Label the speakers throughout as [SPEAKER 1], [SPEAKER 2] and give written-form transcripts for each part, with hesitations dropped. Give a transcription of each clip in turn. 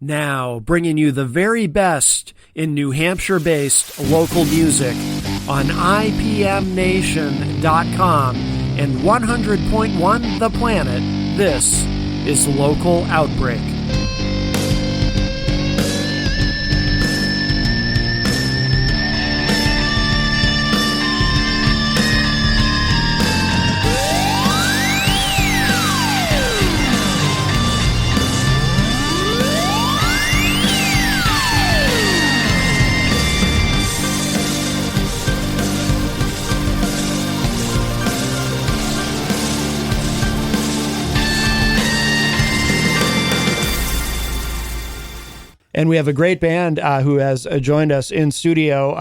[SPEAKER 1] Now, bringing you the very best in New Hampshire-based local music on IPMNation.com and 100.1 The Planet, this is Local Outbreak. And we have a great band who has joined us in studio,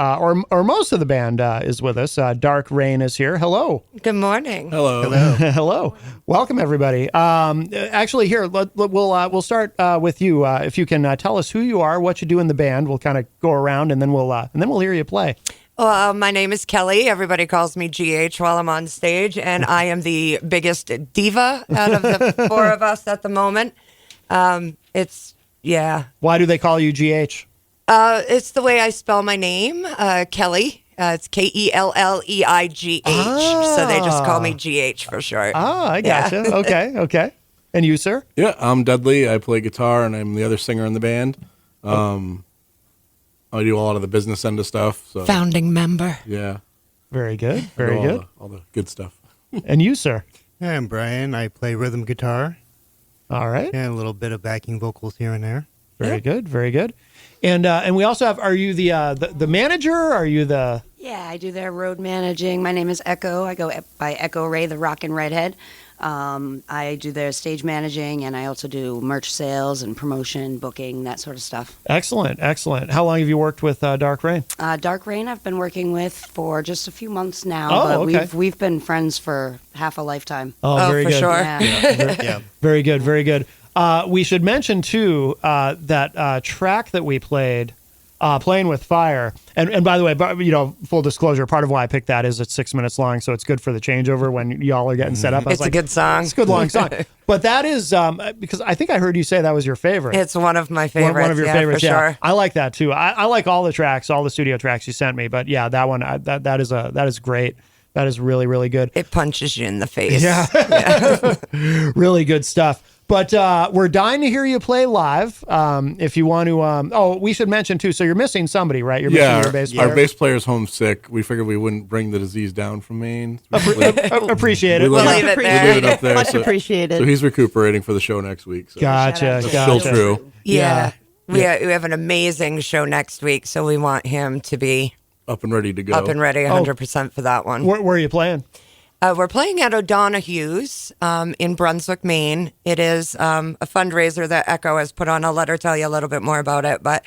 [SPEAKER 1] or most of the band is with us. Dark Rain is here. Hello.
[SPEAKER 2] Good morning.
[SPEAKER 3] Hello.
[SPEAKER 1] Hello. Welcome, everybody. Actually, here we'll start with you. If you can tell us who you are, what you do in the band, we'll kind of go around, and then we'll hear you play.
[SPEAKER 2] Well, my name is Kelly. Everybody calls me GH while I'm on stage, and I am the biggest diva out of the four of us at the moment. Yeah.
[SPEAKER 1] Why do they call you GH?
[SPEAKER 2] It's the way I spell my name, Kelly. It's Kelleigh. So they just call me GH for short.
[SPEAKER 1] I gotcha. Yeah. Okay. And you, sir?
[SPEAKER 3] Yeah, I'm Dudley. I play guitar, and I'm the other singer in the band. I do a lot of the business end of stuff. So.
[SPEAKER 2] Founding member.
[SPEAKER 3] Yeah.
[SPEAKER 1] Very good. Very good.
[SPEAKER 3] All the good stuff.
[SPEAKER 1] And you, sir?
[SPEAKER 4] Hi, I'm Brian. I play rhythm guitar.
[SPEAKER 1] All right.
[SPEAKER 4] And a little bit of backing vocals here and there.
[SPEAKER 1] Very good. Very good. And we also have, are you the manager? Are you the...
[SPEAKER 5] Yeah, I do their road managing. My name is Echo. I go by Echo Ray, the Rockin' Redhead. I do their stage managing, and I also do merch sales and promotion, booking, that sort of stuff.
[SPEAKER 1] Excellent. How long have you worked with Dark Rain?
[SPEAKER 5] Dark Rain I've been working with for just a few months now,
[SPEAKER 1] but
[SPEAKER 5] okay. We've been friends for half a lifetime.
[SPEAKER 1] Oh, very
[SPEAKER 2] for
[SPEAKER 1] good.
[SPEAKER 2] Sure.
[SPEAKER 5] Yeah.
[SPEAKER 1] Very good. Very good. We should mention, too, that track that we played, Playing with Fire. And by the way, full disclosure, part of why I picked that is it's 6 minutes long, so it's good for the changeover when y'all are getting set up.
[SPEAKER 2] It's a good song.
[SPEAKER 1] It's a good long song. But that is, because I think I heard you say that was your favorite.
[SPEAKER 2] It's one of my favorites.
[SPEAKER 1] One of your favorites,
[SPEAKER 2] for sure.
[SPEAKER 1] I like that, too. I like all the tracks, all the studio tracks you sent me. But yeah, that one, that is great. That is really, really good.
[SPEAKER 2] It punches you in the face.
[SPEAKER 1] Yeah. Really good stuff. But we're dying to hear you play live. If you want to, we should mention too. So you're missing somebody, right? You're missing your bass player.
[SPEAKER 3] Our bass player's homesick. We figured we wouldn't bring the disease down from Maine.
[SPEAKER 1] Appreciate it.
[SPEAKER 2] We'll leave it there.
[SPEAKER 6] Much appreciated.
[SPEAKER 3] So he's recuperating for the show next week. So.
[SPEAKER 1] Gotcha.
[SPEAKER 3] Still true.
[SPEAKER 2] Yeah. We have an amazing show next week, so we want him to be
[SPEAKER 3] up and ready to go.
[SPEAKER 2] Up and ready 100% for that one.
[SPEAKER 1] Where are you playing?
[SPEAKER 2] We're playing at O'Donoghue's in Brunswick, Maine. It is a fundraiser that Echo has put on. I'll let her tell you a little bit more about it. But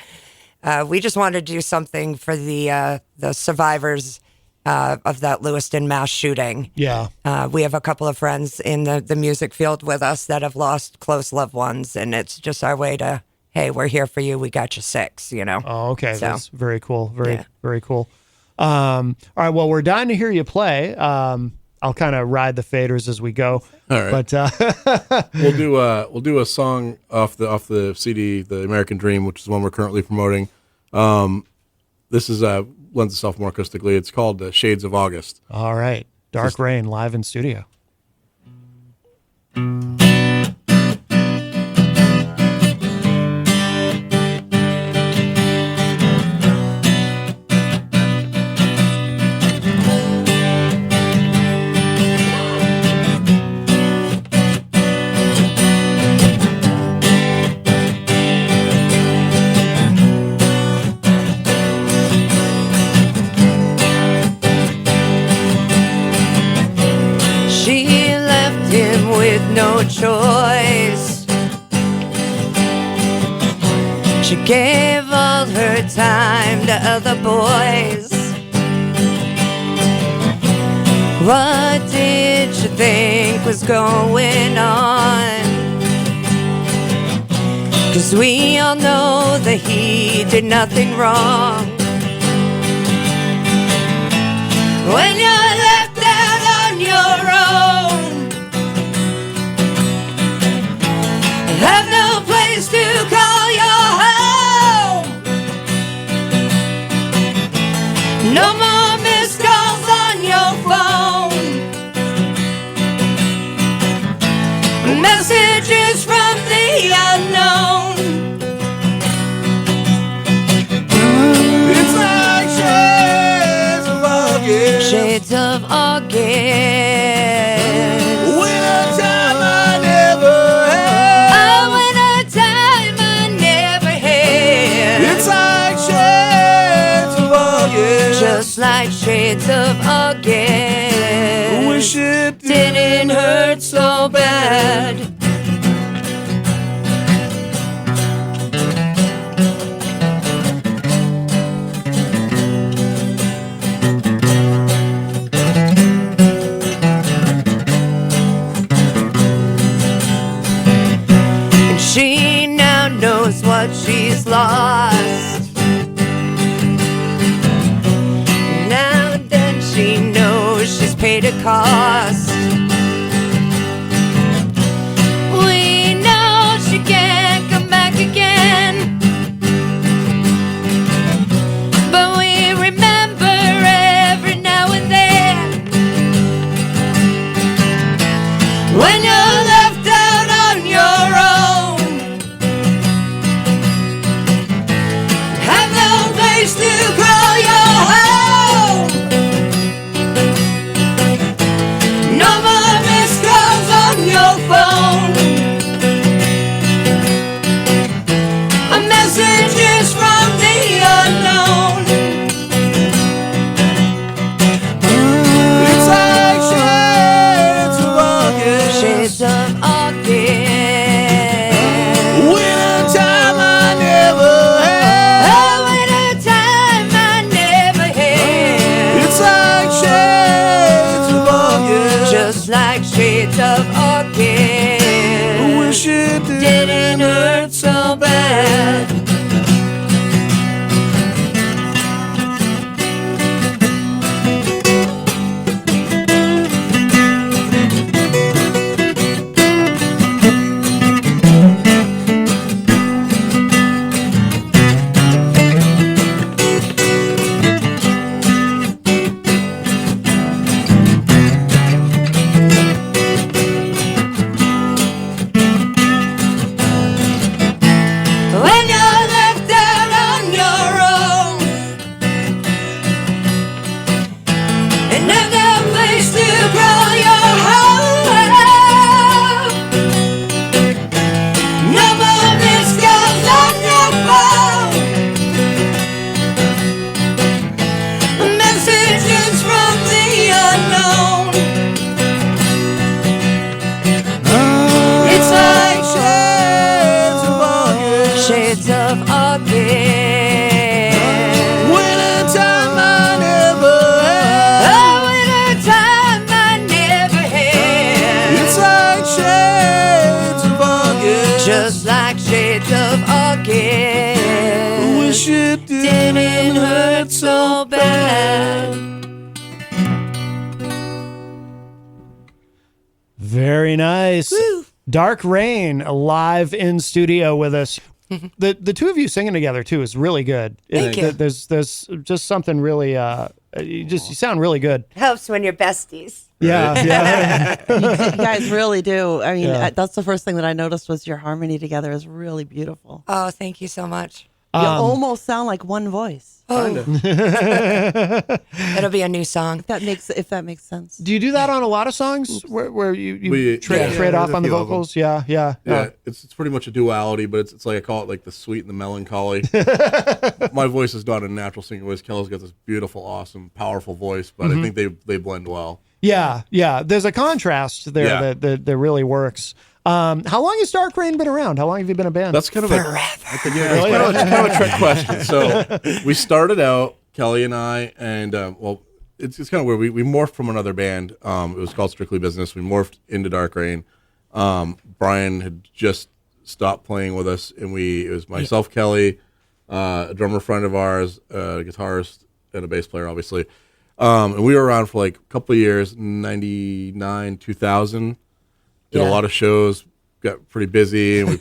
[SPEAKER 2] we just wanted to do something for the survivors of that Lewiston mass shooting.
[SPEAKER 1] Yeah.
[SPEAKER 2] We have a couple of friends in the music field with us that have lost close loved ones, and it's just our way to, hey, we're here for you. We got you six,
[SPEAKER 1] Oh, okay. So, that's very cool. Very cool. All right. Well, we're dying to hear you play. I'll kind of ride the faders as we go.
[SPEAKER 3] All right.
[SPEAKER 1] But
[SPEAKER 3] we'll do a song off the CD, The American Dream, which is one we're currently promoting. This is lends itself more acoustically. It's called Shades of August.
[SPEAKER 1] All right. Dark Rain live in studio.
[SPEAKER 2] No choice. She gave all her time to other boys. What did she think was going on? 'Cause we all know that he did nothing wrong. When you're left out on your own, have no place to call your No more missed calls on your phone. Messages from the unknown.
[SPEAKER 3] It's like shades of August.
[SPEAKER 2] Shades of August.
[SPEAKER 3] Winter time I never had.
[SPEAKER 2] A winter time I never had.
[SPEAKER 3] It's like shades of August.
[SPEAKER 2] Just like shades of August.
[SPEAKER 3] Wish it
[SPEAKER 2] Didn't hurt so bad. And she now knows what she's lost. Now that she knows she's paid a cost. We know she can't come back again, but we remember every now and then when you're left out on your own, have no place to call your home. No more missed calls on your phone. A message is from the unknown.
[SPEAKER 3] It's like shades of August.
[SPEAKER 2] Shades of August.
[SPEAKER 3] Winter time I never had.
[SPEAKER 2] A winter time I never had.
[SPEAKER 3] It's like shades of August.
[SPEAKER 2] Just like shades of August.
[SPEAKER 3] Wish it
[SPEAKER 2] Didn't hurt so bad. When you're left out on your own and have no place to call your home, no more missed calls on your phone. Messages from the unknown. It's like
[SPEAKER 3] shades of August.
[SPEAKER 2] shades of August.
[SPEAKER 3] Winter time I never
[SPEAKER 2] A
[SPEAKER 3] had.
[SPEAKER 2] winter time I never had.
[SPEAKER 3] It's like shades of August.
[SPEAKER 2] Just like shades of August.
[SPEAKER 3] Wish it
[SPEAKER 2] Didn't hurt so bad.
[SPEAKER 1] Very nice. Dark Rain live in studio with us. The two of you singing together too is really good.
[SPEAKER 2] Thank you.
[SPEAKER 1] There's just something really you sound really good.
[SPEAKER 2] Helps when you're besties.
[SPEAKER 1] Yeah, yeah.
[SPEAKER 6] You guys really do. I mean,
[SPEAKER 1] Yeah.
[SPEAKER 6] that's the first thing that I noticed was your harmony together is really beautiful.
[SPEAKER 2] Oh, thank you so much.
[SPEAKER 6] You almost sound like one voice.
[SPEAKER 2] It'll be a new song.
[SPEAKER 6] If that makes sense.
[SPEAKER 1] Do you do that on a lot of songs where you
[SPEAKER 3] We-
[SPEAKER 1] trade
[SPEAKER 3] yeah,
[SPEAKER 1] off
[SPEAKER 3] there's a
[SPEAKER 1] on the
[SPEAKER 3] few of them.
[SPEAKER 1] vocals? Yeah, yeah.
[SPEAKER 3] Yeah, it's pretty much a duality, but it's like I call it like the sweet and the melancholy. My voice is not a natural singing voice. Kelly's got this beautiful, awesome, powerful voice, but I think they blend well.
[SPEAKER 1] Yeah, yeah. There's a contrast there
[SPEAKER 3] Yeah.
[SPEAKER 1] that really works. How long has Dark Rain been around? How long have you been a band?
[SPEAKER 3] That's kind of it's kind of a trick question. So we started out, Kelly and I, and well, it's kind of where we morphed from another band. It was called Strictly Business. We morphed into Dark Rain. Brian had just stopped playing with us, and it was myself, Kelly, a drummer friend of ours, a guitarist, and a bass player, obviously. And we were around for like a couple of years, 99, 2000. Did a lot of shows, got pretty busy, and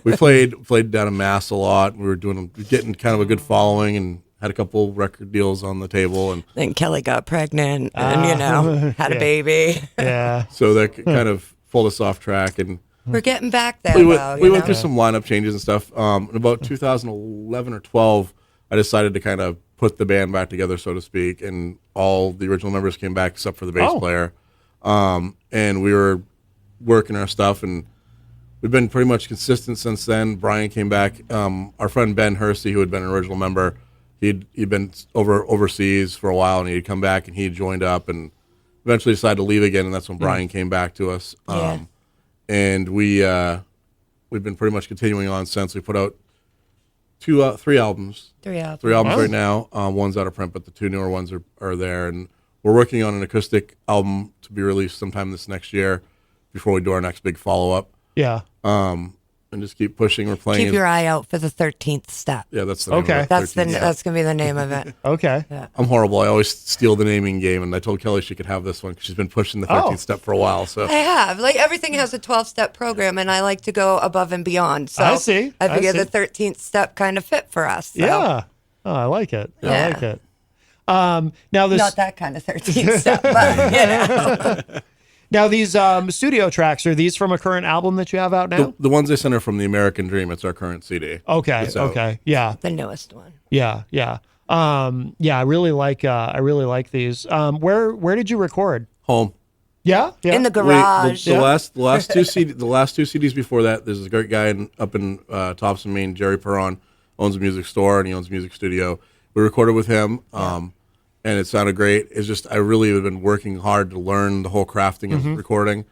[SPEAKER 3] we played down in Mass a lot. We were getting kind of a good following, had a couple record deals on the table, and
[SPEAKER 2] Then Kelly got pregnant and, had a baby.
[SPEAKER 1] Yeah.
[SPEAKER 3] so that kind of pulled us off track. And
[SPEAKER 2] We're getting back there,
[SPEAKER 3] we
[SPEAKER 2] though.
[SPEAKER 3] went through some lineup changes and stuff. In about 2011 or 12, I decided to kind of put the band back together, so to speak, and all the original members came back except for the bass player. And we were working our stuff, and we've been pretty much consistent since then. Brian came back. Our friend Ben Hersey, who had been an original member, he'd been overseas for a while, and he'd come back, and he joined up, and eventually decided to leave again, and that's when Brian came back to us. And we've been pretty much continuing on since. We put out three albums.
[SPEAKER 2] Three albums.
[SPEAKER 3] Three albums right now. One's out of print, but the two newer ones are there. And we're working on an acoustic album to be released sometime this next year before we do our next big follow-up.
[SPEAKER 1] Yeah.
[SPEAKER 3] And just keep pushing. We're playing.
[SPEAKER 2] Keep your eye out for the 13th step.
[SPEAKER 3] Yeah, that's the name
[SPEAKER 1] Okay.
[SPEAKER 3] of it.
[SPEAKER 2] That's
[SPEAKER 3] 13th step.
[SPEAKER 2] that's gonna be the name of it.
[SPEAKER 1] Okay.
[SPEAKER 3] I'm horrible. I always steal the naming game, and I told Kelly she could have this one because she's been pushing the 13th step for a while. So
[SPEAKER 2] I have. Like, everything has a 12-step program, and I like to go above and beyond. So
[SPEAKER 1] I see.
[SPEAKER 2] I figure
[SPEAKER 1] I see.
[SPEAKER 2] the 13th step kind of fit for us. So.
[SPEAKER 1] Yeah. Oh, I like it. I
[SPEAKER 2] Yeah.
[SPEAKER 1] like it. Now this.
[SPEAKER 2] Not that kind of 13th step, but
[SPEAKER 1] Now these studio tracks, are these from a current album that you have out now?
[SPEAKER 3] the ones they sent are from the American Dream. It's our current CD.
[SPEAKER 1] Okay.
[SPEAKER 3] It's out.
[SPEAKER 1] Okay. Yeah.
[SPEAKER 2] the newest one.
[SPEAKER 1] Yeah. Yeah. Yeah. I really like these. Where did you record?
[SPEAKER 3] Home.
[SPEAKER 1] Yeah. Yeah.
[SPEAKER 2] In the garage.
[SPEAKER 3] The last two CDs before that, there's a great guy up in Thompson, Maine, Jerry Perron, owns a music store and he owns a music studio. We recorded with him, and it sounded great. It's just I really have been working hard to learn the whole crafting of recording,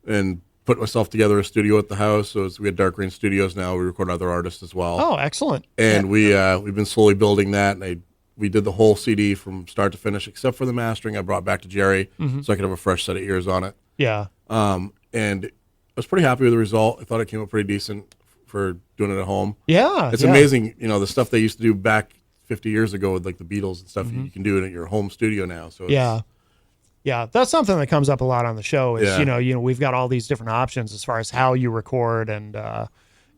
[SPEAKER 3] and put myself together a studio at the house. So we had Dark Green Studios now. We record other artists as well.
[SPEAKER 1] Oh, excellent.
[SPEAKER 3] And we've been slowly building that, and we did the whole CD from start to finish, except for the mastering I brought back to Jerry, so I could have a fresh set of ears on it.
[SPEAKER 1] Yeah.
[SPEAKER 3] And I was pretty happy with the result. I thought it came out pretty decent for doing it at home.
[SPEAKER 1] Yeah.
[SPEAKER 3] It's
[SPEAKER 1] yeah.
[SPEAKER 3] amazing, the stuff they used to do back 50 years ago with like the Beatles and stuff. You can do it at your home studio now. So it's,
[SPEAKER 1] Yeah, that's something that comes up a lot on the show. Is
[SPEAKER 3] Yeah.
[SPEAKER 1] we've got all these different options as far as how you record, and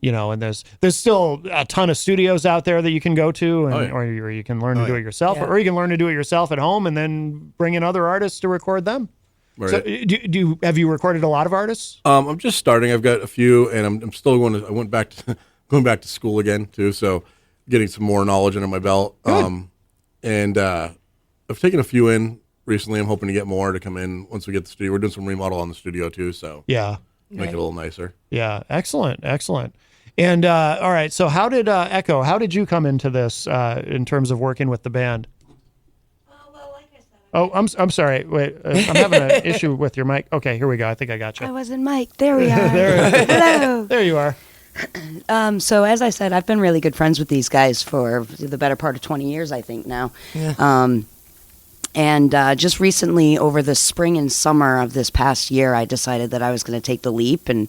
[SPEAKER 1] and there's still a ton of studios out there that you can go to, and or you can learn to do it yourself, or you can learn to do it yourself at home, and then bring in other artists to record them.
[SPEAKER 3] Right.
[SPEAKER 1] So, have you recorded a lot of artists?
[SPEAKER 3] I'm just starting. I've got a few, and I'm still going to. I went back to going back to school again too, so getting some more knowledge under my belt. And I've taken a few in recently. I'm hoping to get more to come in once we get the studio. We're doing some remodel on the studio too, so
[SPEAKER 1] Yeah.
[SPEAKER 3] make it a little nicer.
[SPEAKER 1] Yeah, excellent. And all right, so how did Echo? How did you come into this in terms of working with the band? Oh, I'm sorry. Wait, I'm having an issue with your mic. Okay, here we go. I think I got you.
[SPEAKER 5] I wasn't Mike. There we are. Hello.
[SPEAKER 1] There you are.
[SPEAKER 5] So as I said, I've been really good friends with these guys for the better part of 20 years, I think now.
[SPEAKER 2] Yeah.
[SPEAKER 5] And just recently, over the spring and summer of this past year, I decided that I was going to take the leap and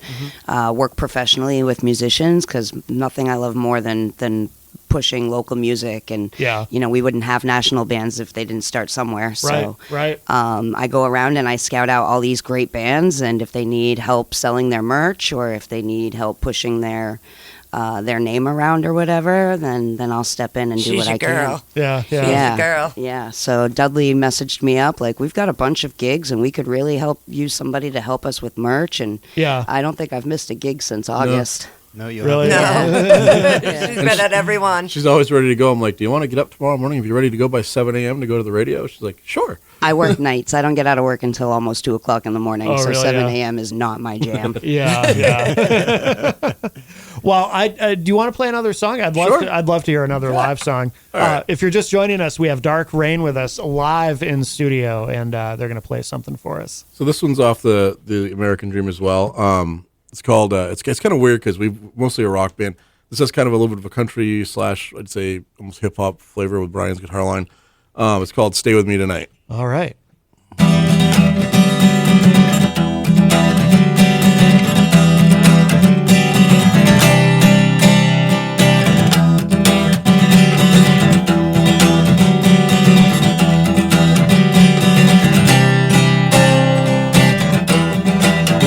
[SPEAKER 5] work professionally with musicians, because nothing I love more than pushing local music. And, we wouldn't have national bands if they didn't start somewhere. So
[SPEAKER 1] Right.
[SPEAKER 5] I go around and I scout out all these great bands, and if they need help selling their merch, or if they need help pushing their name around or whatever, then I'll step in and do
[SPEAKER 2] She's
[SPEAKER 5] what
[SPEAKER 2] your
[SPEAKER 5] I
[SPEAKER 2] girl.
[SPEAKER 5] can.
[SPEAKER 1] Yeah.
[SPEAKER 5] Yeah.
[SPEAKER 2] girl.
[SPEAKER 5] Yeah. So Dudley messaged me up like, we've got a bunch of gigs and we could really use somebody to help us with merch. And I don't think I've missed a gig since August.
[SPEAKER 4] No, you
[SPEAKER 1] Really?
[SPEAKER 4] haven't.
[SPEAKER 2] No. She's been at everyone.
[SPEAKER 3] She's always ready to go. I'm like, do you want to get up tomorrow morning? If you're ready to go by 7 a.m. to go to the radio? She's like, sure.
[SPEAKER 5] I work nights. I don't get out of work until almost 2 o'clock in the morning.
[SPEAKER 1] Oh,
[SPEAKER 5] so
[SPEAKER 1] really?
[SPEAKER 5] 7
[SPEAKER 1] Yeah.
[SPEAKER 5] a.m. is not my jam.
[SPEAKER 1] Yeah. Well, do you want to play another song? I'd love to hear another live song.
[SPEAKER 3] right.
[SPEAKER 1] If you're just joining us, we have Dark Rain with us live in studio, and they're going to play something for us.
[SPEAKER 3] So this one's off the American Dream as well. It's called, it's kind of weird because we're mostly a rock band. This has kind of a little bit of a country / I'd say almost hip hop flavor with Brian's guitar line. It's called Stay With Me Tonight.
[SPEAKER 1] All right.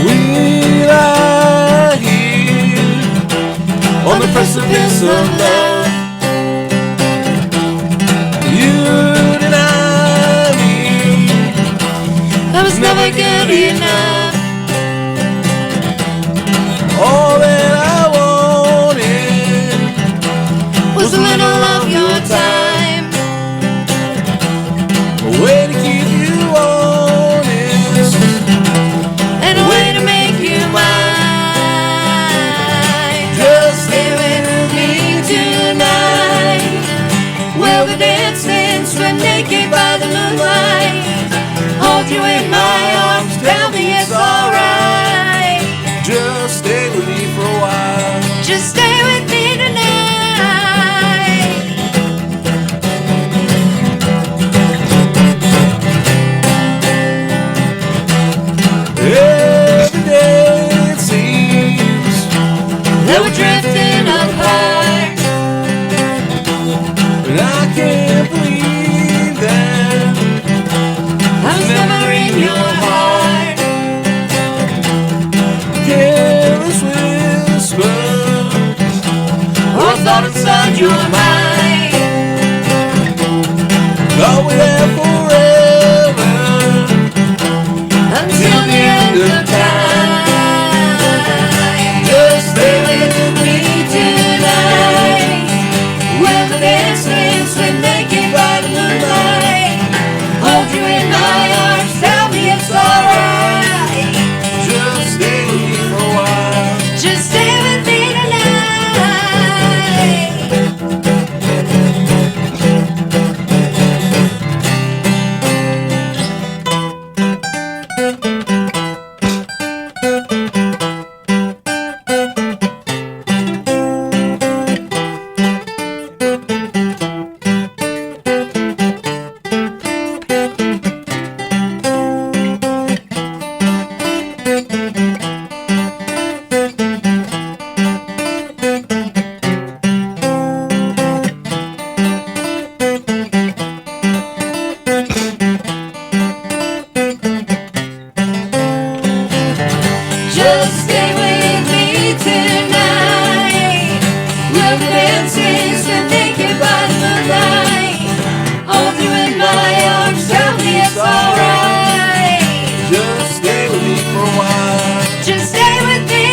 [SPEAKER 3] We lie here on the precipice of love.
[SPEAKER 2] never good enough.
[SPEAKER 3] All that I wanted
[SPEAKER 2] Was a little of your time,
[SPEAKER 3] a way to keep you honest,
[SPEAKER 2] and a way to make you mine.
[SPEAKER 3] just
[SPEAKER 2] Stay with me tonight. We'll be dancing, swim naked by the moonlight. Hold you in my arms, tell me it's alright.
[SPEAKER 3] just stay with me for a while.
[SPEAKER 2] Just stay with me tonight.
[SPEAKER 3] Every day it seems
[SPEAKER 2] That we're drifting apart.
[SPEAKER 3] and I can't believe that
[SPEAKER 2] I was never in your heart.
[SPEAKER 3] careless whisper
[SPEAKER 2] Or a thought inside your mind.
[SPEAKER 3] thought we'd have forever
[SPEAKER 2] Until the end of time. Just stay with me tonight. We'll be dancing, swim naked by the moonlight. Hold you in my arms, tell me it's alright.
[SPEAKER 3] just stay with me for a while.
[SPEAKER 2] Just stay with me tonight. Just stay with me tonight. We'll be dancing, swim naked by the moonlight. Hold you in my arms, tell me it's alright.
[SPEAKER 3] Just stay with me for a while.
[SPEAKER 2] Just stay with me.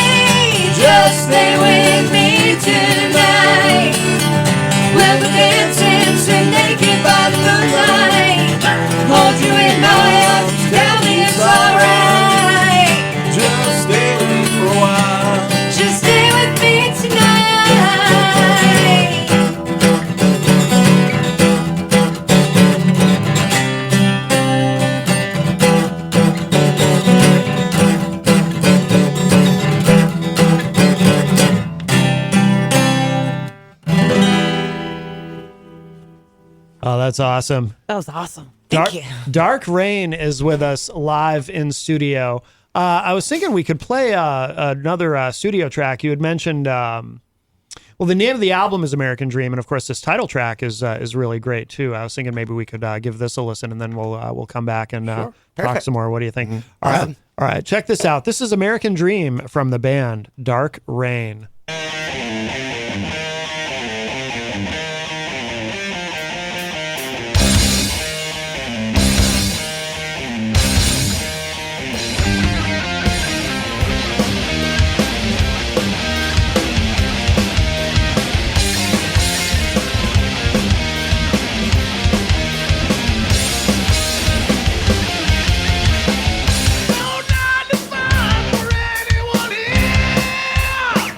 [SPEAKER 2] Just stay with me tonight. We'll be dancing, swim naked by the moonlight. Hold you in my arms, tell me it's alright.
[SPEAKER 3] Just stay with me for a while.
[SPEAKER 2] Just stay with me tonight.
[SPEAKER 1] Oh, that's awesome.
[SPEAKER 6] That was awesome.
[SPEAKER 1] Dark Rain is with us live in studio. I was thinking we could play another studio track. You had mentioned, well, the name of the album is American Dream, and of course, this title track is really great too. I was thinking maybe we could give this a listen, and then we'll come back and talk some more. What do you think? All right. Check this out. This is American Dream from the band Dark Rain.
[SPEAKER 7] No 9 to 5 for anyone here.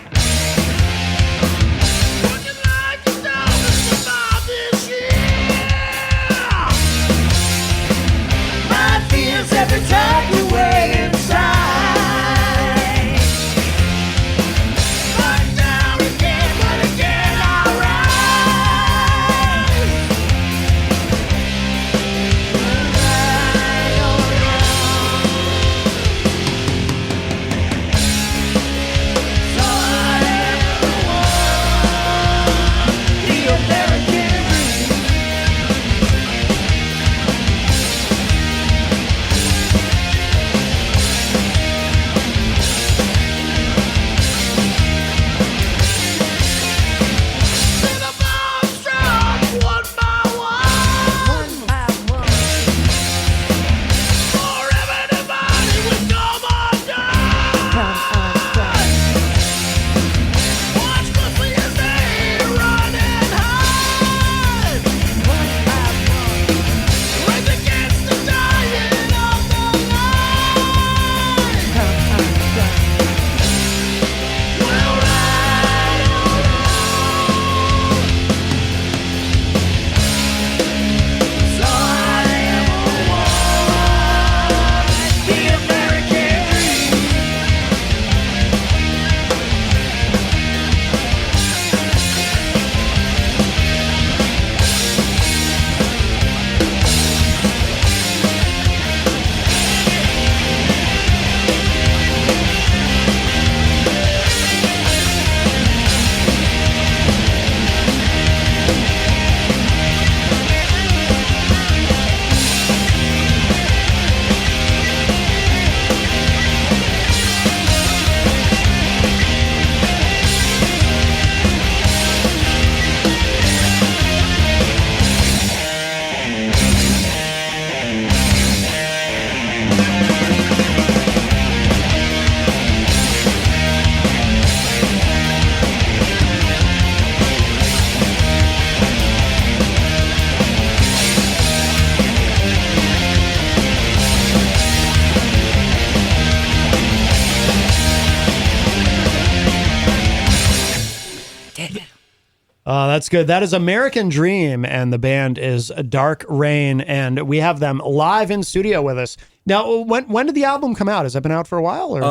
[SPEAKER 1] that's good. That is American Dream, and the band is Dark Rain, and we have them live in studio with us. Now, when did the album come out? Has it been out for a while? Or?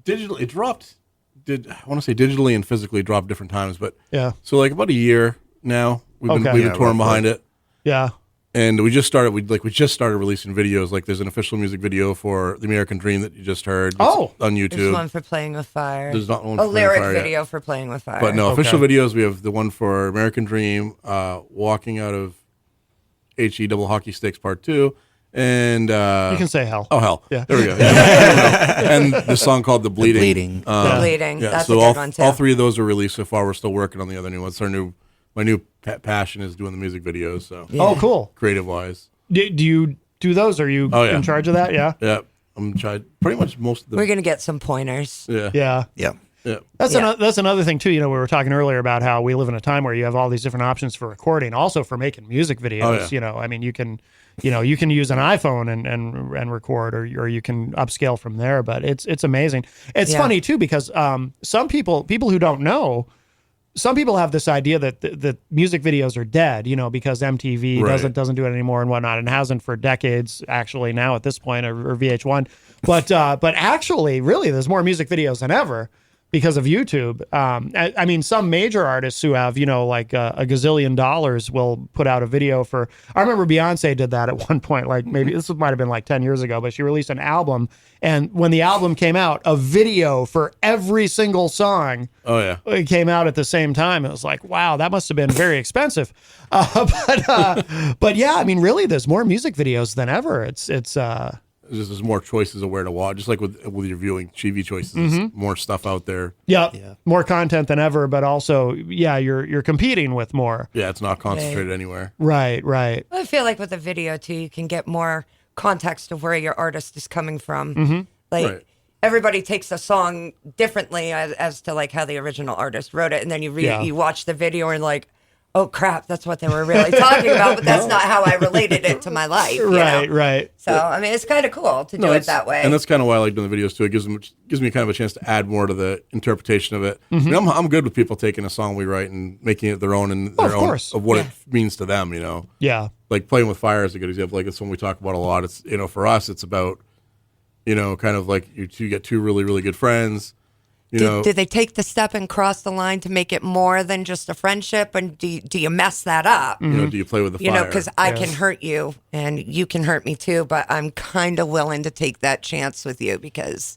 [SPEAKER 3] Digitally, it dropped. I want to say digitally and physically dropped different times, but
[SPEAKER 1] Yeah.
[SPEAKER 3] So like about a year now, we've been
[SPEAKER 1] Okay.
[SPEAKER 3] touring behind it.
[SPEAKER 1] Yeah.
[SPEAKER 3] And we just started. We just started releasing videos. Like there's an official music video for the American Dream that you just heard.
[SPEAKER 1] Oh.
[SPEAKER 3] On
[SPEAKER 2] There's
[SPEAKER 3] YouTube.
[SPEAKER 2] one for Playing with Fire.
[SPEAKER 3] There's not one
[SPEAKER 2] a
[SPEAKER 3] for Playing with
[SPEAKER 2] lyric
[SPEAKER 3] Fire yet.
[SPEAKER 2] video for Playing with Fire.
[SPEAKER 3] But no, official
[SPEAKER 1] Okay.
[SPEAKER 3] videos. We have the one for American Dream, walking out of HE Double Hockey Sticks Part 2, and
[SPEAKER 1] You can say hell.
[SPEAKER 3] oh hell,
[SPEAKER 1] Yeah.
[SPEAKER 3] there we go. Yeah. And the song called The Bleeding.
[SPEAKER 4] Bleeding.
[SPEAKER 2] The Bleeding.
[SPEAKER 3] Yeah,
[SPEAKER 2] That's
[SPEAKER 3] so
[SPEAKER 2] a good one too.
[SPEAKER 3] all three of those are released so far. We're still working on the other new ones. My new passion is doing the music videos. So
[SPEAKER 1] Oh, cool.
[SPEAKER 3] creative wise,
[SPEAKER 1] Do you do those? Are you
[SPEAKER 3] Oh, yeah.
[SPEAKER 1] in charge of that? Yeah.
[SPEAKER 3] yeah, I'm trying pretty much most of the
[SPEAKER 2] We're gonna get some pointers.
[SPEAKER 3] yeah.
[SPEAKER 1] Yeah.
[SPEAKER 4] Yeah.
[SPEAKER 1] That's
[SPEAKER 2] Yeah.
[SPEAKER 1] that's another thing too. We were talking earlier about how we live in a time where you have all these different options for recording, also for making music videos.
[SPEAKER 3] Oh, yeah.
[SPEAKER 1] I mean, you can use an iPhone and record, or you can upscale from there. But it's amazing. It's
[SPEAKER 2] Yeah.
[SPEAKER 1] funny too because some people who don't know. Some people have this idea that the music videos are dead, because MTV
[SPEAKER 3] Right.
[SPEAKER 1] doesn't do it anymore and whatnot, and hasn't for decades actually now at this point, or VH1. But actually, really, there's more music videos than ever because of YouTube. I mean, some major artists who have like a gazillion dollars will put out a video for. I remember Beyonce did that at one point. Like maybe this might have been like 10 years ago, but she released an album, and when the album came out, a video for every single song.
[SPEAKER 3] Oh yeah.
[SPEAKER 1] It came out at the same time. It was like, wow, that must have been very expensive. But yeah, I mean, really, there's more music videos than ever. It's
[SPEAKER 3] There's more choices of where to watch, just like with your viewing TV choices. There's more stuff out there.
[SPEAKER 1] yeah, more content than ever. But also, yeah, you're competing with more.
[SPEAKER 3] Yeah, it's not concentrated anywhere.
[SPEAKER 1] Right.
[SPEAKER 2] I feel like with a video too, you can get more context of where your artist is coming from. Like
[SPEAKER 3] Right.
[SPEAKER 2] everybody takes a song differently as to like how the original artist wrote it, and then you read
[SPEAKER 1] Yeah.
[SPEAKER 2] you watch the video and like, oh crap, that's what they were really talking about, but that's not how I related it to my life. you know?
[SPEAKER 1] Right.
[SPEAKER 2] So I mean, it's kind of cool to do it that way.
[SPEAKER 3] And that's kind of why I like doing the videos too. It gives me kind of a chance to add more to the interpretation of it. I mean, I'm good with people taking a song we write and making it their own and their
[SPEAKER 1] of
[SPEAKER 3] own
[SPEAKER 1] course.
[SPEAKER 3] of what it means to them.
[SPEAKER 1] Yeah.
[SPEAKER 3] Like Playing with Fire is a good example. Like it's one we talk about a lot. It's for us, it's about kind of like you get two really really good friends.
[SPEAKER 2] Did they take the step and cross the line to make it more than just a friendship? And do you mess that up?
[SPEAKER 3] Do you play with the fire?
[SPEAKER 2] Because I can hurt you and you can hurt me too, but I'm kind of willing to take that chance with you because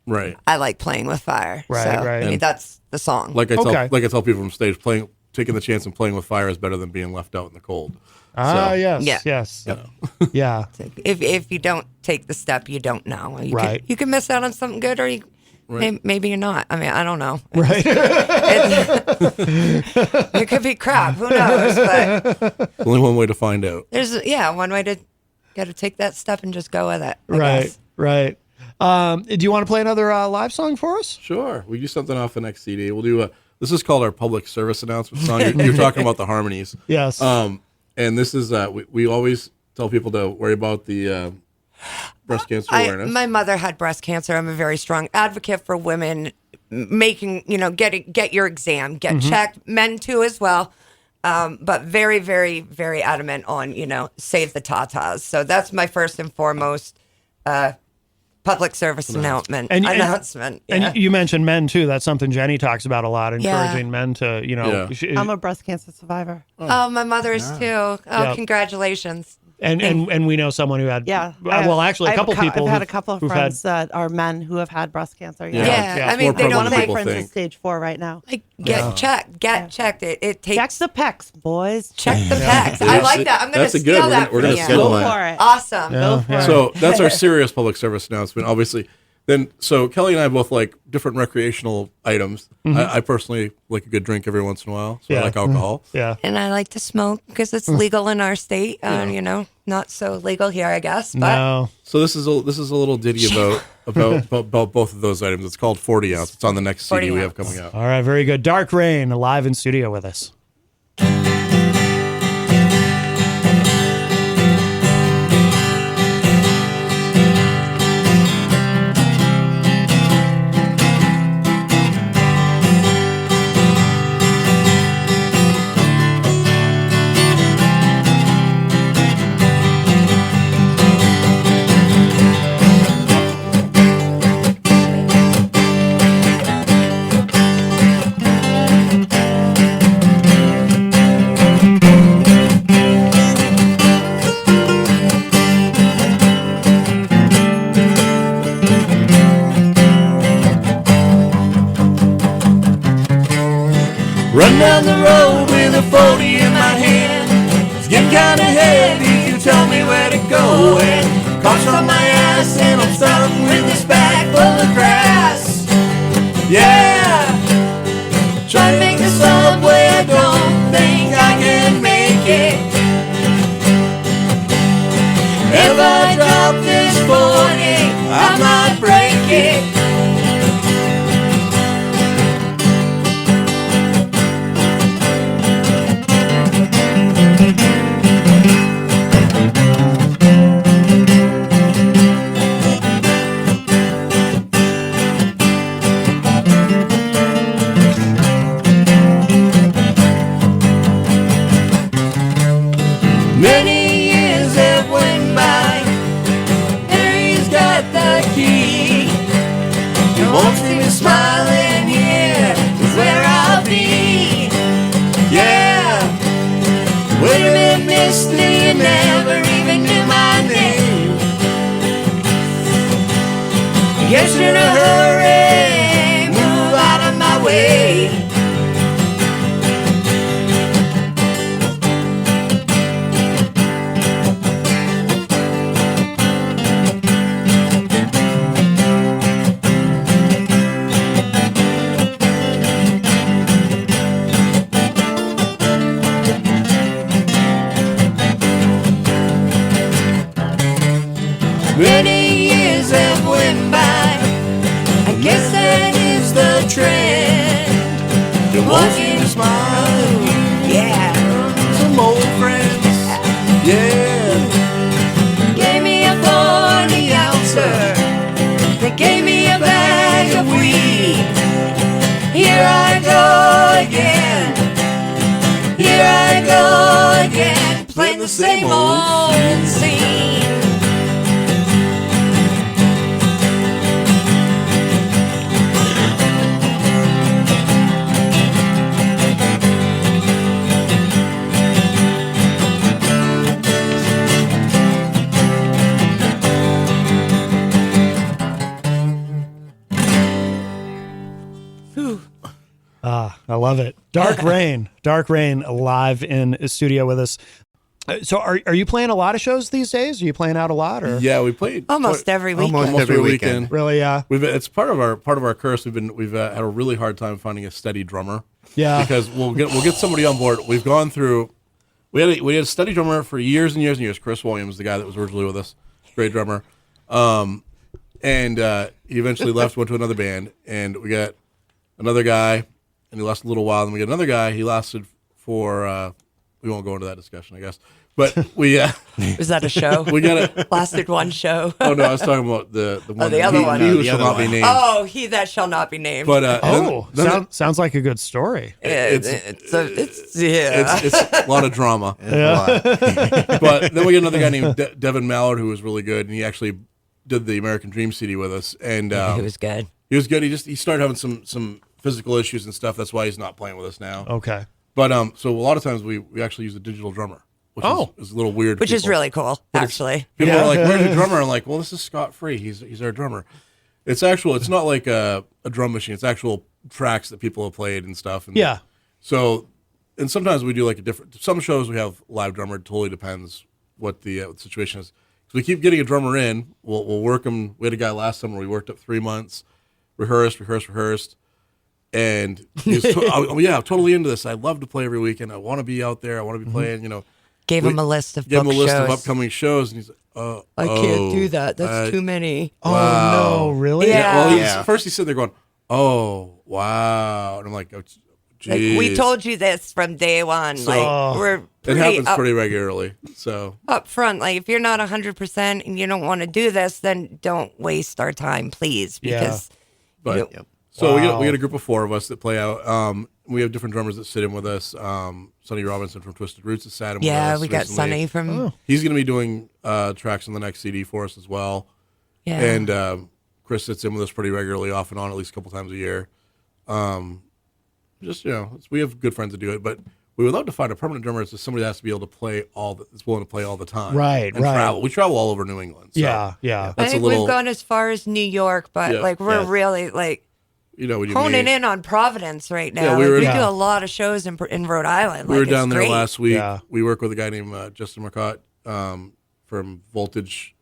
[SPEAKER 3] right.
[SPEAKER 2] I like playing with fire.
[SPEAKER 1] Right,
[SPEAKER 2] so,
[SPEAKER 1] right.
[SPEAKER 2] I mean, that's the song.
[SPEAKER 3] Like I
[SPEAKER 1] Okay.
[SPEAKER 3] tell people from stage, taking the chance and playing with fire is better than being left out in the cold.
[SPEAKER 1] Ah,
[SPEAKER 3] So,
[SPEAKER 1] yes.
[SPEAKER 2] Yeah.
[SPEAKER 1] Yes. Yeah.
[SPEAKER 2] if you don't take the step, you don't know.
[SPEAKER 1] Right.
[SPEAKER 2] You can miss out on something good, or maybe you're not. I mean, I don't know.
[SPEAKER 1] Right.
[SPEAKER 2] It could be crap. Who knows? But
[SPEAKER 3] Only one way to find out.
[SPEAKER 2] there's one way to got to take that step and just go with it. I
[SPEAKER 1] Right.
[SPEAKER 2] guess.
[SPEAKER 1] Right. Do you want to play another live song for us?
[SPEAKER 3] Sure, we do something off the next CD. We'll do this is called our public service announcement song. You're talking about the harmonies.
[SPEAKER 1] Yes.
[SPEAKER 3] And this is we always tell people to worry about the breast cancer awareness.
[SPEAKER 2] My mother had breast cancer. I'm a very strong advocate for women making, get your exam, get checked, men too as well. But very, very, very adamant on, save the tatas. So that's my first and foremost public service announcement.
[SPEAKER 1] And you mentioned men too. That's something Jenny talks about a lot, encouraging men to,
[SPEAKER 3] Yeah.
[SPEAKER 6] I'm a breast cancer survivor.
[SPEAKER 2] Oh, my mother is too. Oh,
[SPEAKER 1] Yeah.
[SPEAKER 2] Congratulations.
[SPEAKER 1] and we know someone who had
[SPEAKER 6] Yeah.
[SPEAKER 1] well, actually a couple people
[SPEAKER 6] I've had
[SPEAKER 1] who've-
[SPEAKER 6] a couple of
[SPEAKER 1] who've
[SPEAKER 6] friends that are men who have had breast cancer.
[SPEAKER 3] Yeah.
[SPEAKER 2] Yeah, I
[SPEAKER 3] it's
[SPEAKER 2] mean,
[SPEAKER 3] more
[SPEAKER 2] they don't
[SPEAKER 3] prevalent
[SPEAKER 6] One of my
[SPEAKER 3] people
[SPEAKER 6] friends
[SPEAKER 3] think.
[SPEAKER 6] is stage 4 right now.
[SPEAKER 2] Like, get checked. It takes
[SPEAKER 6] Check the pecs, boys.
[SPEAKER 2] check the pecs. I like that. I'm going to
[SPEAKER 3] That's a good.
[SPEAKER 2] steal
[SPEAKER 3] We're
[SPEAKER 2] that
[SPEAKER 3] gonna- we're
[SPEAKER 2] from
[SPEAKER 3] gonna
[SPEAKER 2] you.
[SPEAKER 3] schedule
[SPEAKER 6] Go
[SPEAKER 3] that.
[SPEAKER 6] for it.
[SPEAKER 2] Awesome.
[SPEAKER 1] Yeah, yeah.
[SPEAKER 3] So that's our serious public service announcement. Obviously, so Kelly and I both like different recreational items. I personally like a good drink every once in a while, so
[SPEAKER 1] Yeah.
[SPEAKER 3] I like alcohol.
[SPEAKER 1] Yeah.
[SPEAKER 2] And I like to smoke because it's legal in our state. Not so legal here, I guess. But
[SPEAKER 1] No.
[SPEAKER 3] So this is a little ditty about both of those items. It's called 40 ounce. It's on the next CD
[SPEAKER 2] 40
[SPEAKER 3] we have
[SPEAKER 2] ounce.
[SPEAKER 3] coming out.
[SPEAKER 1] All right, very good. Dark Rain live in studio with us.
[SPEAKER 3] the 40 in my hand. It's getting kinda heavy, you tell me where to go. And cops on my ass and I'm stuck with this bag full of grass. Yeah, trying to make the subway, I don't think I can make it. If I drop this 40, I might break it. Many years have went by, Harry's got the key. He wants me to smile and here is where I'll be. Yeah, wait a minute, mister, you never even knew my name. Guess you're in a hurry, move out of my way. Many years have went by, I guess that is the trend. You want you to smile, yeah. Some old friends, yeah. Gave me a 40 ouncer, they gave me a bag of weed. Here I go again, here I go again, playing the same old scene.
[SPEAKER 1] I love it. Dark Rain live in studio with us. So are you playing a lot of shows these days? Are you playing out a lot? Or?
[SPEAKER 3] Yeah, we played
[SPEAKER 2] Almost every weekend.
[SPEAKER 4] Almost every weekend.
[SPEAKER 1] Really? Yeah.
[SPEAKER 3] It's part of our curse. We've had a really hard time finding a steady drummer.
[SPEAKER 1] Yeah.
[SPEAKER 3] Because we'll get somebody on board. We've gone through. We had a steady drummer for years and years and years. Chris Williams, the guy that was originally with us, great drummer. And he eventually left, went to another band, and we got another guy, and he lasted a little while. Then we got another guy. He lasted for. We won't go into that discussion, I guess. But we
[SPEAKER 2] Was that a show?
[SPEAKER 3] we got it.
[SPEAKER 2] Lasted one show.
[SPEAKER 3] Oh no, I was talking about the one.
[SPEAKER 2] the other one.
[SPEAKER 3] He who
[SPEAKER 4] The
[SPEAKER 3] shall
[SPEAKER 4] other
[SPEAKER 3] not be
[SPEAKER 4] one.
[SPEAKER 3] named.
[SPEAKER 2] Oh, he that shall not be named.
[SPEAKER 3] But
[SPEAKER 1] Sounds like a good story.
[SPEAKER 2] it's
[SPEAKER 3] it's a lot of drama. But then we get another guy named Devin Mallard who was really good, and he actually did the American Dream CD with us, and
[SPEAKER 2] he was good.
[SPEAKER 3] He was good. He started having some physical issues and stuff. That's why he's not playing with us now.
[SPEAKER 1] Okay.
[SPEAKER 3] But so a lot of times we actually use a digital drummer, which is a little weird. to
[SPEAKER 2] Which is
[SPEAKER 3] people.
[SPEAKER 2] really cool, actually.
[SPEAKER 3] People are like, "Where's your drummer?" I'm like, "Well, this is Scott Free. He's our drummer." It's actual. It's not like a drum machine. It's actual tracks that people have played and stuff. And
[SPEAKER 1] Yeah.
[SPEAKER 3] So, and sometimes we do like a different. Some shows we have live drummer. It totally depends what the situation is. So we keep getting a drummer in. We'll work him. We had a guy last summer. We worked up 3 months, rehearsed, and he was totally into this. I love to play every weekend. I want to be out there. I want to be playing. You know,
[SPEAKER 2] Gave him a list of
[SPEAKER 3] give him a list
[SPEAKER 2] shows.
[SPEAKER 3] of upcoming shows, and he's like,
[SPEAKER 2] I can't do that. That's too many.
[SPEAKER 1] Oh
[SPEAKER 3] Wow.
[SPEAKER 1] no, really?
[SPEAKER 2] Yeah.
[SPEAKER 3] Well, first he's sitting there going, "Oh wow," and I'm like, "Oh, geez."
[SPEAKER 2] Like, we told you this from day one.
[SPEAKER 3] So-
[SPEAKER 2] like we're
[SPEAKER 3] It
[SPEAKER 2] pretty
[SPEAKER 3] happens
[SPEAKER 2] up,
[SPEAKER 3] pretty regularly. So
[SPEAKER 2] up front. Like if you're not 100% and you don't want to do this, then don't waste our time, please.
[SPEAKER 1] Yeah.
[SPEAKER 2] Because
[SPEAKER 3] but
[SPEAKER 2] you know,
[SPEAKER 3] so
[SPEAKER 1] Wow.
[SPEAKER 3] we get a group of 4 of us that play out. We have different drummers that sit in with us. Sonny Robinson from Twisted Roots has sat in with us.
[SPEAKER 2] yeah, we got
[SPEAKER 3] recently.
[SPEAKER 2] Sonny from
[SPEAKER 3] He's going to be doing tracks on the next CD for us as well.
[SPEAKER 2] yeah.
[SPEAKER 3] And Chris sits in with us pretty regularly, off and on, at least a couple times a year. Just we have good friends that do it, but we would love to find a permanent drummer. It's just somebody that has to be able to play that's willing to play all the time,
[SPEAKER 1] Right,
[SPEAKER 3] and
[SPEAKER 1] right.
[SPEAKER 3] travel. We travel all over New England. So
[SPEAKER 1] Yeah.
[SPEAKER 2] I
[SPEAKER 3] that's
[SPEAKER 2] think
[SPEAKER 3] a little.
[SPEAKER 2] we've gone as far as New York, but
[SPEAKER 3] Yeah.
[SPEAKER 2] like we're
[SPEAKER 3] Yeah.
[SPEAKER 2] really like
[SPEAKER 3] when you
[SPEAKER 2] honing
[SPEAKER 3] meet.
[SPEAKER 2] in on Providence right now.
[SPEAKER 3] Yeah,
[SPEAKER 2] we
[SPEAKER 3] were-
[SPEAKER 2] do
[SPEAKER 1] Yeah.
[SPEAKER 2] a lot of shows in Rhode Island.
[SPEAKER 3] We were
[SPEAKER 2] Like,
[SPEAKER 3] down
[SPEAKER 2] it's
[SPEAKER 3] there
[SPEAKER 2] great.
[SPEAKER 3] last week.
[SPEAKER 1] Yeah.
[SPEAKER 3] We work with a guy named Justin Marcotte from Voltage,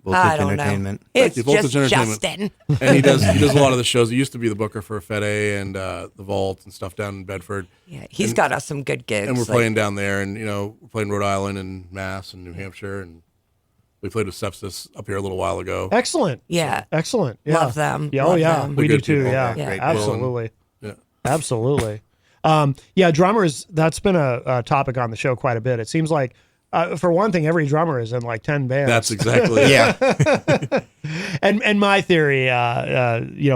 [SPEAKER 2] I don't
[SPEAKER 4] Entertainment.
[SPEAKER 2] know. It's
[SPEAKER 3] you, Voltage
[SPEAKER 2] just
[SPEAKER 3] Entertainment.
[SPEAKER 2] Justin.
[SPEAKER 3] and he does a lot of the shows. He used to be the booker for Fede and the Vault and stuff down in Bedford.
[SPEAKER 2] Yeah, he's got us some good gigs.
[SPEAKER 3] And we're
[SPEAKER 2] like-
[SPEAKER 3] playing down there, and we're playing Rhode Island and Mass and New Hampshire, and we played with Sepsis up here a little while ago.
[SPEAKER 1] Excellent.
[SPEAKER 2] Yeah.
[SPEAKER 1] Excellent. Yeah.
[SPEAKER 2] Love them.
[SPEAKER 1] Yeah, oh
[SPEAKER 2] Love
[SPEAKER 1] yeah,
[SPEAKER 2] them.
[SPEAKER 1] we
[SPEAKER 3] They're
[SPEAKER 1] do
[SPEAKER 3] good
[SPEAKER 1] too.
[SPEAKER 3] people.
[SPEAKER 1] Yeah,
[SPEAKER 2] Yeah.
[SPEAKER 3] Great
[SPEAKER 1] absolutely,
[SPEAKER 3] Yeah.
[SPEAKER 1] absolutely. Yeah, drummers. That's been a topic on the show quite a bit. It seems like, for one thing, every drummer is in like 10 bands.
[SPEAKER 3] That's exactly it.
[SPEAKER 4] Yeah.
[SPEAKER 1] And my theory,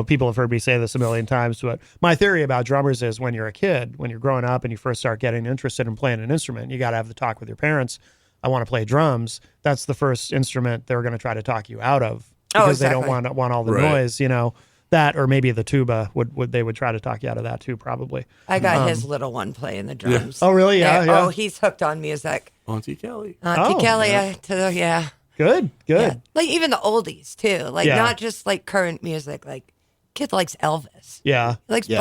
[SPEAKER 1] people have heard me say this a million times, but my theory about drummers is when you're a kid, when you're growing up and you first start getting interested in playing an instrument, you got to have the talk with your parents. I want to play drums. That's the first instrument they're going to try to talk you out of because they don't want all the
[SPEAKER 3] Right.
[SPEAKER 1] noise, that, or maybe the tuba they would try to talk you out of that too, probably.
[SPEAKER 2] I got his little one playing the drums.
[SPEAKER 1] Oh, really? Yeah, yeah.
[SPEAKER 2] Oh, he's hooked on music.
[SPEAKER 3] Auntie Kelly.
[SPEAKER 2] Auntie
[SPEAKER 1] Oh,
[SPEAKER 2] Kelly,
[SPEAKER 1] yeah.
[SPEAKER 2] yeah.
[SPEAKER 1] Good.
[SPEAKER 2] Yeah. Like even the oldies too. Like
[SPEAKER 1] Yeah.
[SPEAKER 2] not just like current music. Like kid likes Elvis.
[SPEAKER 1] Yeah.
[SPEAKER 2] He likes
[SPEAKER 4] Yeah.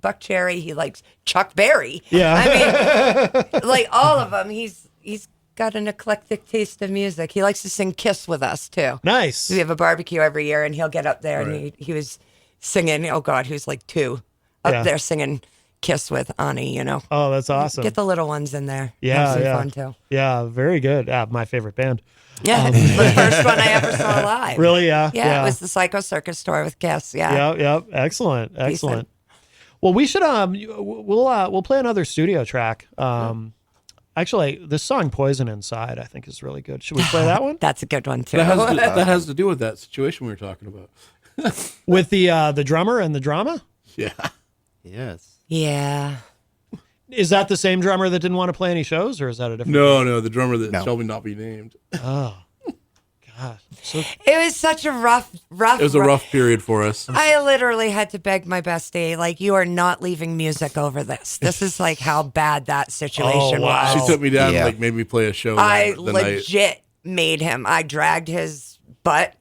[SPEAKER 2] Buck Cherry. He likes Chuck Berry.
[SPEAKER 1] Yeah.
[SPEAKER 2] I mean, like all of them. He's got an eclectic taste of music. He likes to sing Kiss with us too.
[SPEAKER 1] Nice.
[SPEAKER 2] We have a barbecue every year, and he'll get up there and
[SPEAKER 3] Right.
[SPEAKER 2] he was singing. Oh God, he was like 2 up
[SPEAKER 1] Yeah.
[SPEAKER 2] there singing Kiss with Ani.
[SPEAKER 1] Oh, that's awesome.
[SPEAKER 2] Get the little ones in there.
[SPEAKER 1] Yeah,
[SPEAKER 2] Have some
[SPEAKER 1] yeah.
[SPEAKER 2] fun too.
[SPEAKER 1] Yeah, very good. My favorite band.
[SPEAKER 2] Yeah, the first one I ever saw live.
[SPEAKER 1] Really? Yeah.
[SPEAKER 2] Yeah, it was the Psycho Circus tour with Kiss. Yeah.
[SPEAKER 1] Yep. Excellent. Well, we should we'll play another studio track. Actually, this song "Poison Inside" I think is really good. Should we play that one
[SPEAKER 2] That's a good one too.
[SPEAKER 3] That has to do with that situation we were talking about.
[SPEAKER 1] with the drummer and the drama?
[SPEAKER 3] Yeah.
[SPEAKER 4] Yes.
[SPEAKER 2] Yeah.
[SPEAKER 1] Is that the same drummer that didn't want to play any shows, or is that a different?
[SPEAKER 3] No, the drummer that
[SPEAKER 4] No.
[SPEAKER 3] shall not be named.
[SPEAKER 1] Oh, God. So,
[SPEAKER 2] It was such a rough.
[SPEAKER 3] It was a rough period for us.
[SPEAKER 2] I literally had to beg my bestie, like, you are not leaving music over this. This is like how bad that situation
[SPEAKER 1] Oh, wow.
[SPEAKER 2] was.
[SPEAKER 3] She took me down,
[SPEAKER 4] Yeah.
[SPEAKER 3] and made me play a show.
[SPEAKER 2] I
[SPEAKER 3] the night.
[SPEAKER 2] legit made him. I dragged his butt.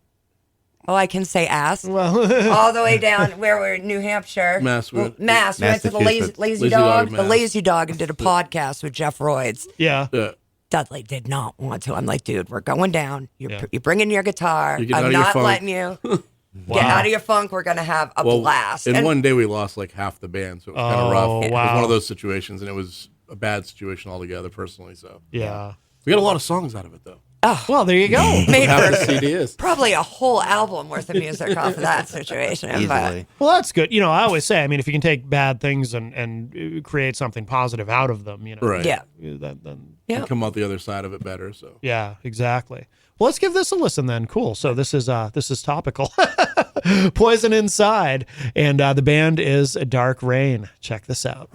[SPEAKER 2] Oh, I can say ass.
[SPEAKER 1] well,
[SPEAKER 2] All the way down where we're in New Hampshire.
[SPEAKER 3] Mass.
[SPEAKER 2] Well, Mass. We went to the
[SPEAKER 4] Massachusetts.
[SPEAKER 2] Lazy Dog. The
[SPEAKER 3] Mass.
[SPEAKER 2] Lazy Dog, and did a podcast with Jeff Royds.
[SPEAKER 1] yeah.
[SPEAKER 3] Yeah.
[SPEAKER 2] Dudley did not want to. I'm like, dude, we're going down. You're
[SPEAKER 1] Yeah.
[SPEAKER 2] bringing your guitar.
[SPEAKER 3] You're getting out
[SPEAKER 2] I'm
[SPEAKER 3] of your
[SPEAKER 2] not
[SPEAKER 3] funk."
[SPEAKER 2] letting you get out of your funk. We're going to have a blast.
[SPEAKER 3] And
[SPEAKER 2] And
[SPEAKER 3] one day we lost like half the band, so it was kind of rough.
[SPEAKER 1] Oh,
[SPEAKER 3] It was
[SPEAKER 1] wow.
[SPEAKER 3] one of those situations, and it was a bad situation altogether, personally. So
[SPEAKER 1] Yeah.
[SPEAKER 3] we got a lot of songs out of it, though.
[SPEAKER 1] Well, there you go.
[SPEAKER 2] made
[SPEAKER 3] Half the
[SPEAKER 2] for
[SPEAKER 3] CD is.
[SPEAKER 2] probably a whole album worth of music off of that situation. But
[SPEAKER 4] Easily.
[SPEAKER 1] Well, that's good. I always say, if you can take bad things and create something positive out of them,
[SPEAKER 3] Right.
[SPEAKER 2] yeah.
[SPEAKER 1] then
[SPEAKER 2] Yeah.
[SPEAKER 3] Come out the other side of it better. So
[SPEAKER 1] yeah, exactly. Well, let's give this a listen then. Cool. So this is topical. Poison Inside, and the band is Dark Rain. Check this out.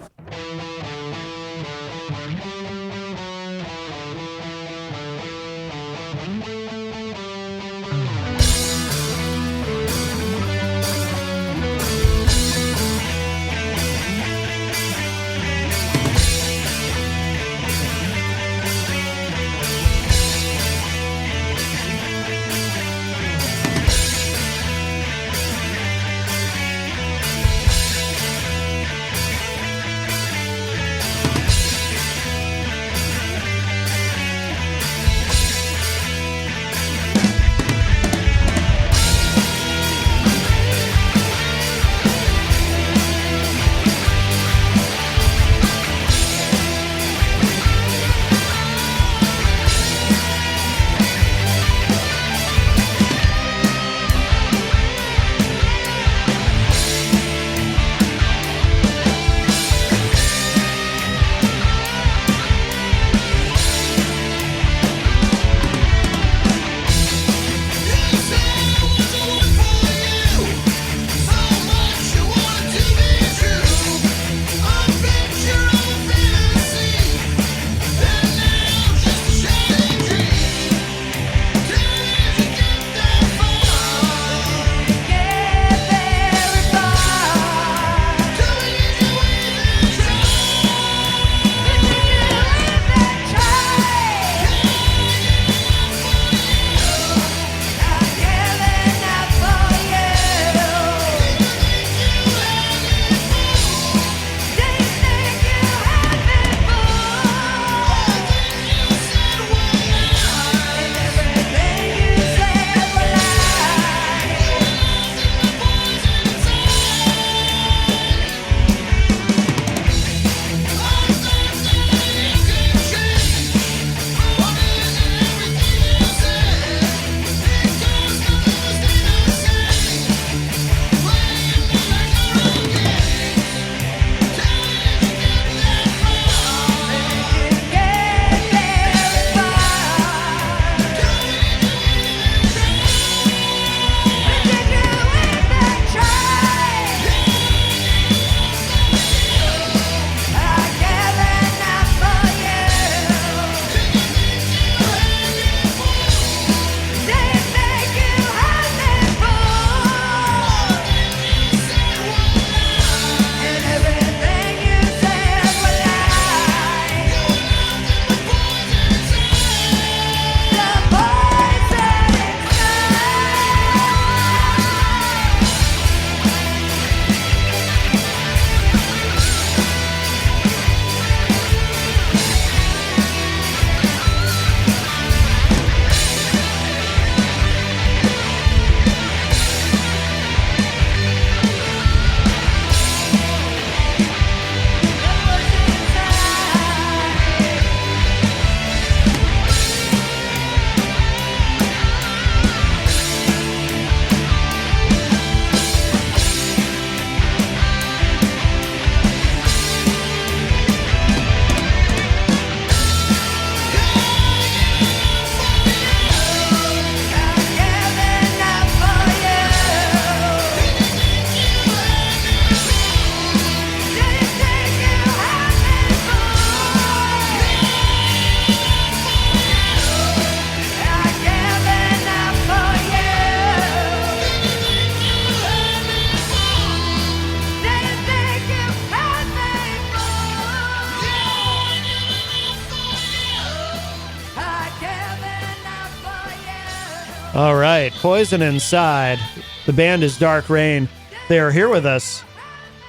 [SPEAKER 1] All right, Poison Inside. The band is Dark Rain. They are here with us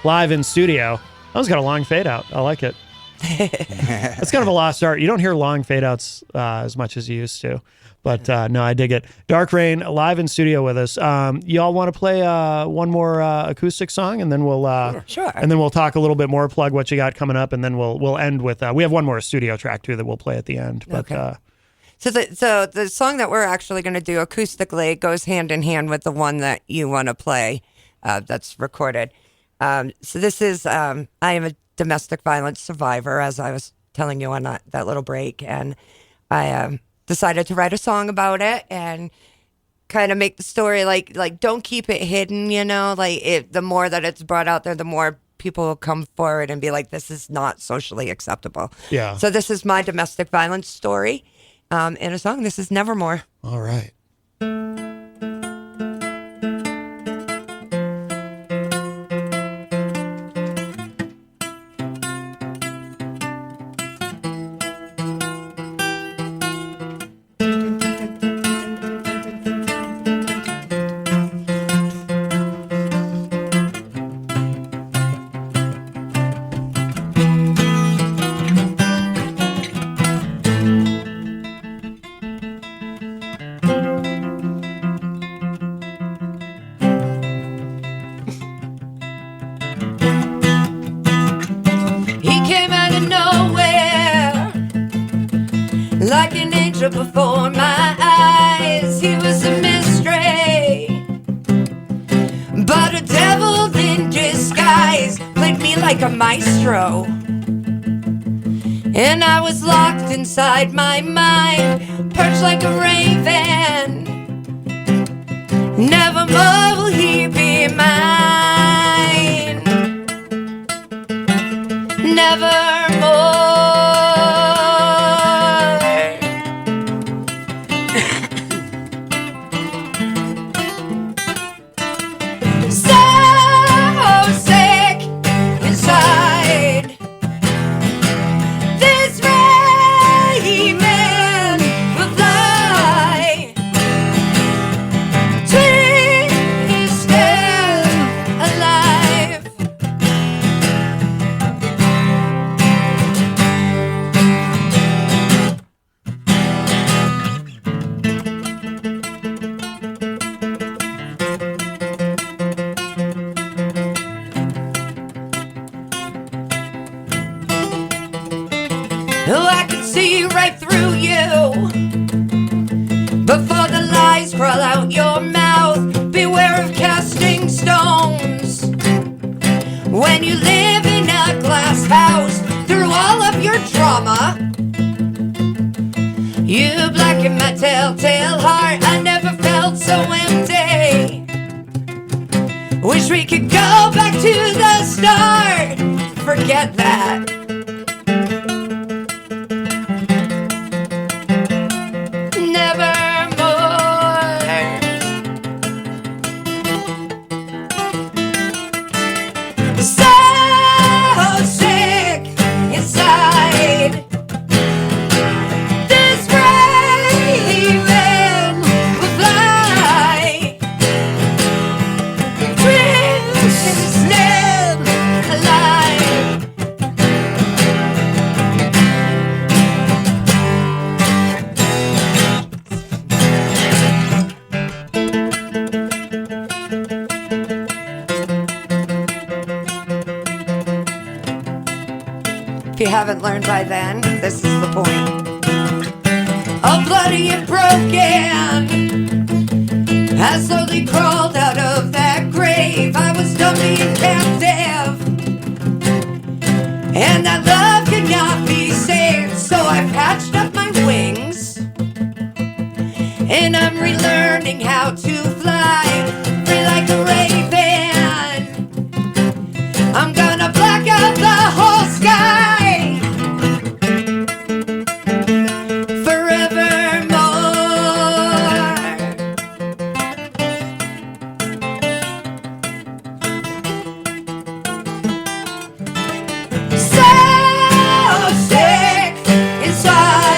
[SPEAKER 1] live in studio. That one's got a long fade out. I like it. It's kind of a lost art. You don't hear long fade outs as much as you used to. But no, I dig it. Dark Rain live in studio with us. Y'all want to play one more acoustic song, and then we'll
[SPEAKER 2] Sure.
[SPEAKER 1] and then we'll talk a little bit more, plug what you got coming up, and then we'll end with we have one more studio track too that we'll play at the end. But
[SPEAKER 2] Okay. So the song that we're actually going to do acoustically goes hand in hand with the one that you want to play that's recorded. So this is I am a domestic violence survivor, as I was telling you on that little break, and I decided to write a song about it and kind of make the story like don't keep it hidden, you know, like the more that it's brought out there, the more people will come forward and be like, this is not socially acceptable.
[SPEAKER 1] Yeah.
[SPEAKER 2] So this is my domestic violence story in a song. This is Nevermore.
[SPEAKER 1] all right.
[SPEAKER 2] He came out of nowhere, like an angel before my eyes. He was a mystery, but a devil in disguise. Played me like a maestro, and I was locked inside my mind, perched like a raven. Nevermore will he be mine. Nevermore. So sick inside. This raven will fly. Twisted alive. Oh, I can see right through you before the lies crawl out your mouth. Beware of casting stones when you live in a glass house. Through all of your trauma, you blacken my telltale heart. I never felt so empty. Wish we could go back to the start. Forget that. So sick inside. This raven will fly. Twisted alive. If you haven't learned by then, this is the point. All bloody and broken, I slowly crawled out of that grave. I was dumbly captive, and that love could not be saved. So I patched up my wings, and I'm relearning how to fly free like a raven. I'm gonna black out the whole sky. So sick inside.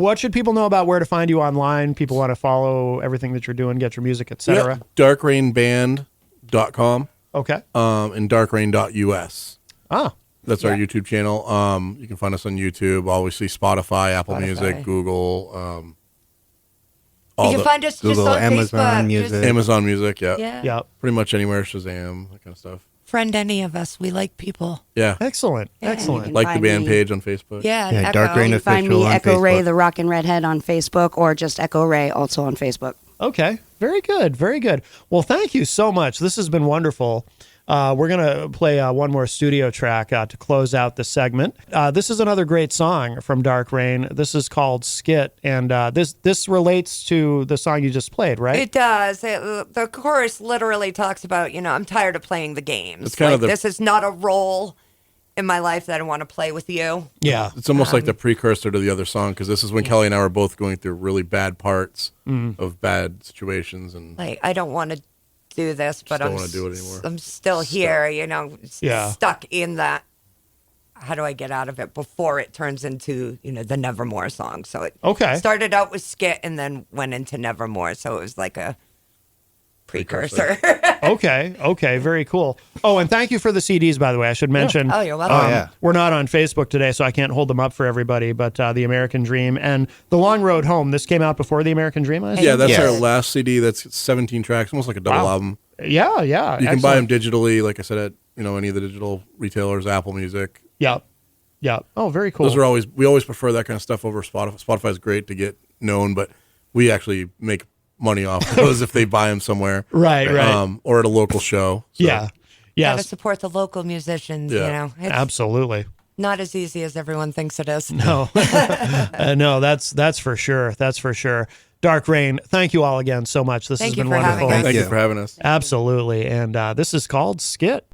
[SPEAKER 1] what should people know about where to find you online? People want to follow everything that you're doing, get your music, etc.
[SPEAKER 3] Darkrainband.com
[SPEAKER 1] Okay.
[SPEAKER 3] and darkrain.us.
[SPEAKER 1] Oh,
[SPEAKER 3] That's our YouTube channel. You can find us on YouTube, obviously Spotify, Apple Music, Google.
[SPEAKER 2] You can find us
[SPEAKER 4] Google,
[SPEAKER 2] just on
[SPEAKER 4] Amazon
[SPEAKER 2] Facebook.
[SPEAKER 4] Music.
[SPEAKER 3] Amazon Music, yeah.
[SPEAKER 1] yeah.
[SPEAKER 3] Pretty much anywhere, Shazam, that kind of stuff.
[SPEAKER 2] Friend any of us. We like people.
[SPEAKER 3] Yeah.
[SPEAKER 1] Excellent.
[SPEAKER 2] Yeah.
[SPEAKER 1] Excellent.
[SPEAKER 3] Like the
[SPEAKER 5] Find
[SPEAKER 3] band
[SPEAKER 5] me.
[SPEAKER 3] page on Facebook.
[SPEAKER 2] Yeah.
[SPEAKER 4] Yeah,
[SPEAKER 2] Echo.
[SPEAKER 4] Dark Rain
[SPEAKER 5] You can find
[SPEAKER 4] Official
[SPEAKER 5] me,
[SPEAKER 4] on
[SPEAKER 5] Echo Ray,
[SPEAKER 4] Facebook.
[SPEAKER 5] the Rockin' Redhead on Facebook, or just Echo Ray, also on Facebook.
[SPEAKER 1] Okay. Very good. Very good. Well, thank you so much. This has been wonderful. We're going to play one more studio track to close out the segment. This is another great song from Dark Rain. This is called Skit, and this relates to the song you just played, right?
[SPEAKER 2] It does. The chorus literally talks about, I'm tired of playing the games.
[SPEAKER 3] It's kind of
[SPEAKER 2] this is not a role in my life that I want to play with you.
[SPEAKER 1] Yeah.
[SPEAKER 3] It's almost like the precursor to the other song, because this is when Kelly and I were both going through really bad parts of bad situations. And
[SPEAKER 2] Like, I don't want to do this, but
[SPEAKER 3] don't wanna do it anymore.
[SPEAKER 2] I'm still here,
[SPEAKER 1] Yeah.
[SPEAKER 2] stuck in that. How do I get out of it before it turns into, the Nevermore song? So it
[SPEAKER 1] Okay.
[SPEAKER 2] started out with Skit and then went into Nevermore. So it was like a precursor.
[SPEAKER 1] Okay. Okay. Very cool. Oh, and thank you for the CDs, by the way. I should mention.
[SPEAKER 2] Oh, you're welcome.
[SPEAKER 4] Oh, yeah.
[SPEAKER 1] We're not on Facebook today, so I can't hold them up for everybody, but The American Dream and The Long Road Home. This came out before The American Dream, I assume?
[SPEAKER 3] yeah, that's
[SPEAKER 4] Yes.
[SPEAKER 3] our last CD. That's 17 tracks, almost like a double
[SPEAKER 1] Wow.
[SPEAKER 3] album.
[SPEAKER 1] Yeah. Yeah.
[SPEAKER 3] You can buy them
[SPEAKER 1] Excellent.
[SPEAKER 3] digitally, like I said, at any of the digital retailers, Apple Music.
[SPEAKER 1] Yep. Yep. Oh, very cool.
[SPEAKER 3] Those are we always prefer that kind of stuff over Spotify. Spotify's great to get known, but we actually make money off those if they buy them somewhere,
[SPEAKER 1] Right, right.
[SPEAKER 3] or at a local show. So,
[SPEAKER 1] Yeah.
[SPEAKER 2] Gotta
[SPEAKER 1] Yes.
[SPEAKER 2] support the local musicians,
[SPEAKER 3] Yeah.
[SPEAKER 2] It's
[SPEAKER 1] Absolutely.
[SPEAKER 2] not as easy as everyone thinks it is.
[SPEAKER 1] No. No, that's for sure. That's for sure. Dark Rain, thank you all again so much. This
[SPEAKER 2] Thank
[SPEAKER 1] has
[SPEAKER 2] you
[SPEAKER 1] been
[SPEAKER 2] for having
[SPEAKER 1] wonderful.
[SPEAKER 2] us.
[SPEAKER 3] Thank you
[SPEAKER 4] you.
[SPEAKER 3] for having us.
[SPEAKER 1] Absolutely. And this is called Skit.